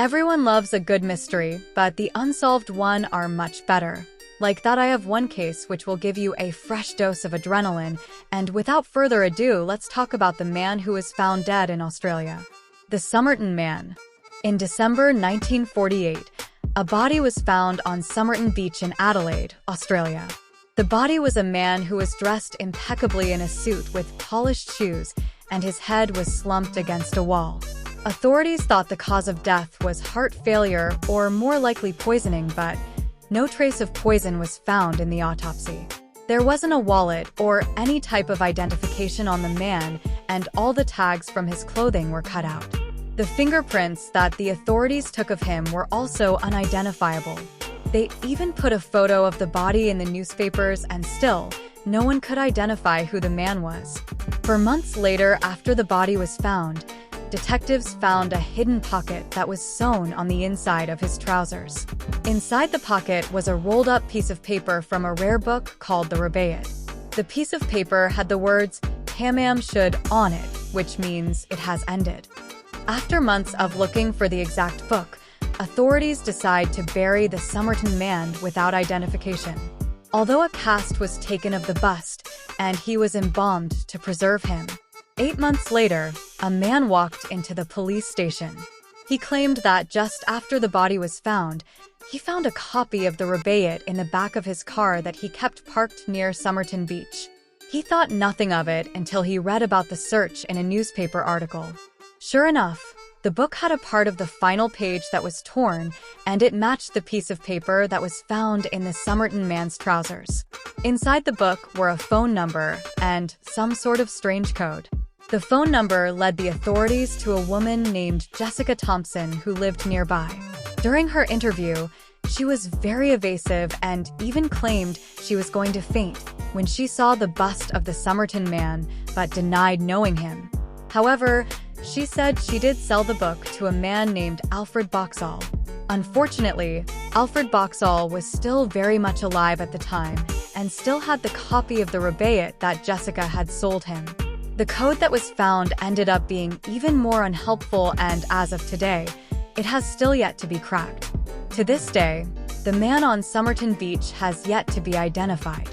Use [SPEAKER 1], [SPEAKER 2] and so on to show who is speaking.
[SPEAKER 1] Everyone loves a good mystery, but the unsolved one are much better. Like that, I have one case which will give you a fresh dose of adrenaline, and without further ado, let's talk about the man who was found dead in Australia. The Somerton Man. In December 1948, a body was found on Somerton Beach in Adelaide, Australia. The body was a man who was dressed impeccably in a suit with polished shoes, and his head was slumped against a wall. Authorities thought the cause of death was heart failure or more likely poisoning, but no trace of poison was found in the autopsy. There wasn't a wallet or any type of identification on the man, and all the tags from his clothing were cut out. The fingerprints that the authorities took of him were also unidentifiable. They even put a photo of the body in the newspapers, and still, no one could identify who the man was. For months later, after the body was found, detectives found a hidden pocket that was sewn on the inside of his trousers. Inside the pocket was a rolled-up piece of paper from a rare book called the Rubaiyat. The piece of paper had the words "Tamam Shud" on it, which means it has ended. After months of looking for the exact book, authorities decide to bury the Somerton Man without identification. Although a cast was taken of the bust, and he was embalmed to preserve him. 8 months later, a man walked into the police station. He claimed that just after the body was found, he found a copy of the Rubaiyat in the back of his car that he kept parked near Somerton Beach. He thought nothing of it until he read about the search in a newspaper article. Sure enough, the book had a part of the final page that was torn, and it matched the piece of paper that was found in the Somerton Man's trousers. Inside the book were a phone number and some sort of strange code. The phone number led the authorities to a woman named Jessica Thompson who lived nearby. During her interview, she was very evasive and even claimed she was going to faint when she saw the bust of the Somerton Man, but denied knowing him. However, she said she did sell the book to a man named Alfred Boxall. Unfortunately, Alfred Boxall was still very much alive at the time and still had the copy of the Rubaiyat that Jessica had sold him. The code that was found ended up being even more unhelpful, and as of today, it has still yet to be cracked. To this day, the man on Somerton Beach has yet to be identified.